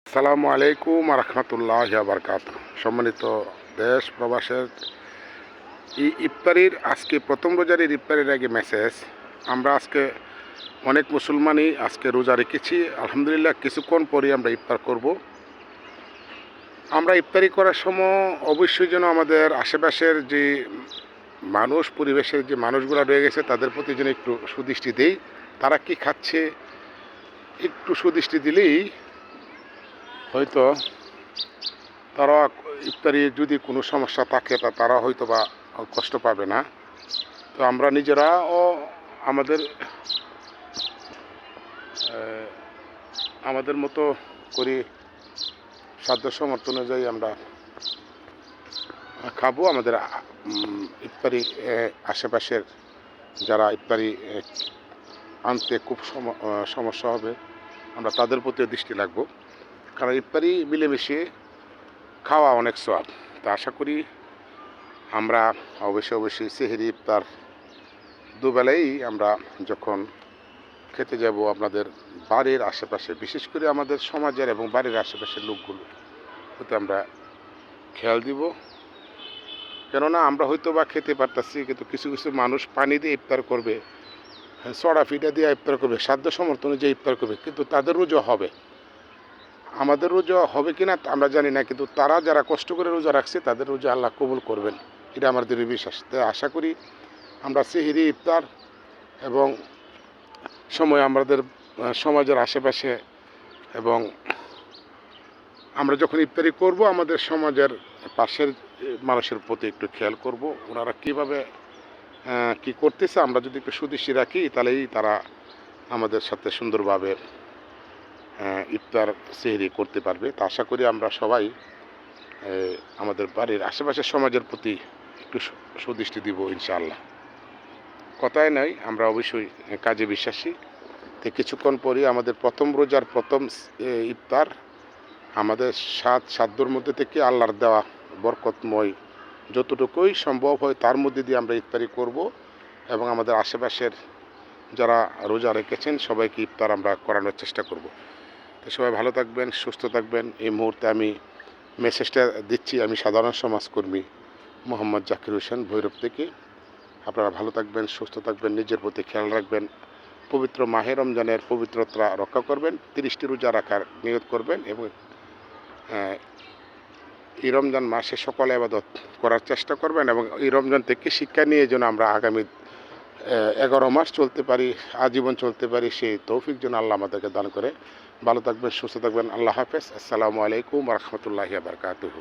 আসসালামু আলাইকুম রহমতুল্লাহ বারকাত। সম্মানিত দেশ প্রবাসের ইফতারির আজকে প্রথম রোজার ইফতারির আগে মেসেজ। আমরা আজকে অনেক মুসলমানই আজকে রোজা রেখেছি, আলহামদুলিল্লাহ। কিছুক্ষণ পরে আমরা ইফতার করব। আমরা ইফতারি করার সময় অবশ্যই যেন আমাদের আশেপাশের যে মানুষ, পরিবেশের যে মানুষগুলো রয়ে গেছে তাদের প্রতি যেন একটু সুদৃষ্টি দেই। তারা কি খাচ্ছে একটু সুদৃষ্টি দিলেই হয়তো তারা ইফতারি যদি কোনো সমস্যা থাকে তারা হয়তো বা কষ্ট পাবে না। তো আমরা নিজেরাও আমাদের আমাদের মতো করে সাধ্য সামর্থ্য অনুযায়ী আমরা খাবো। আমাদের ইফতারি আশেপাশের যারা ইফতারি আনতে খুব সমস্যা হবে, আমরা তাদের প্রতিও দৃষ্টি রাখবো। কারণ ইফতারি মিলেমিশে খাওয়া অনেক সওয়াব। তা আশা করি আমরা অবশ্যই সেহরি ইফতার দুবেলাই আমরা যখন খেতে যাব আপনাদের বাড়ির আশেপাশে, বিশেষ করে আমাদের সমাজের এবং বাড়ির আশেপাশের লোকগুলো হয়তো আমরা খেয়াল দিব। কেননা আমরা হয়তো বা খেতে পারতাছি, কিন্তু কিছু কিছু মানুষ পানি দিয়ে ইফতার করবে, সড়া ফিটা দিয়ে ইফতার করবে, সাধ্য সমর্থন অনুযায়ী ইফতার করবে, কিন্তু তাদের রোজা হবে। আমাদের রোজা হবে কিনা আমরা জানি না, কিন্তু তারা যারা কষ্ট করে রোজা রাখছে তাদের রোজা আল্লাহ কবুল করবেন, এটা আমার দৃঢ় বিশ্বাস। তাই আশা করি আমরা সেহরি ইফতার এবং সময় আমাদের সমাজের আশেপাশে এবং আমরা যখন ইফতারি করব আমাদের সমাজের পাশের মানুষের প্রতি একটু খেয়াল করব, ওনারা কীভাবে কি করতেছে। আমরা যদি একটু সুদৃষ্টি রাখি তাহলেই তারা আমাদের সাথে সুন্দরভাবে ইফতার সেহরি করতে পারবে। তা আশা করি আমরা সবাই আমাদের বাড়ির আশেপাশের সমাজের প্রতি একটু সুদৃষ্টি দিব ইনশাআল্লাহ। কথায় নয়, আমরা অবশ্যই কাজে বিশ্বাসী। তো কিছুক্ষণ পরই আমাদের প্রথম রোজার প্রথম ইফতার। আমাদের সাধ্যর মধ্যে থেকে আল্লাহর দেওয়া বরকতময় যতটুকুই সম্ভব হয় তার মধ্যে দিয়ে আমরা ইফতারি করব এবং আমাদের আশেপাশের যারা রোজা রেখেছেন সবাইকে ইফতার আমরা করানোর চেষ্টা করব। তো সবাই ভালো থাকবেন, সুস্থ থাকবেন। এই মুহূর্তে আমি মেসেজটা দিচ্ছি, আমি সাধারণ সমাজকর্মী মোহাম্মদ জাকির হোসেন, ভৈরব থেকে। আপনারা ভালো থাকবেন, সুস্থ থাকবেন, নিজের প্রতি খেয়াল রাখবেন। পবিত্র মাহে রমজানের পবিত্রতা রক্ষা করবেন, 30টি রোজা রাখার নিয়ত করবেন এবং এই রমজান মাসে সকল ইবাদত করার চেষ্টা করবেন এবং এই রমজান থেকে শিক্ষা নিয়ে যেন আমরা আগামী 11 মাস চলতে পারি, আজীবন চলতে পারি, সেই তৌফিক যেন আল্লাহ আমাদেরকে দান করে। ভালো থাকবেন, সুস্থ থাকবেন। আল্লাহ হাফেজ। আসসালামু আলাইকুম রহমতুল্লাহি বারকাতুহু।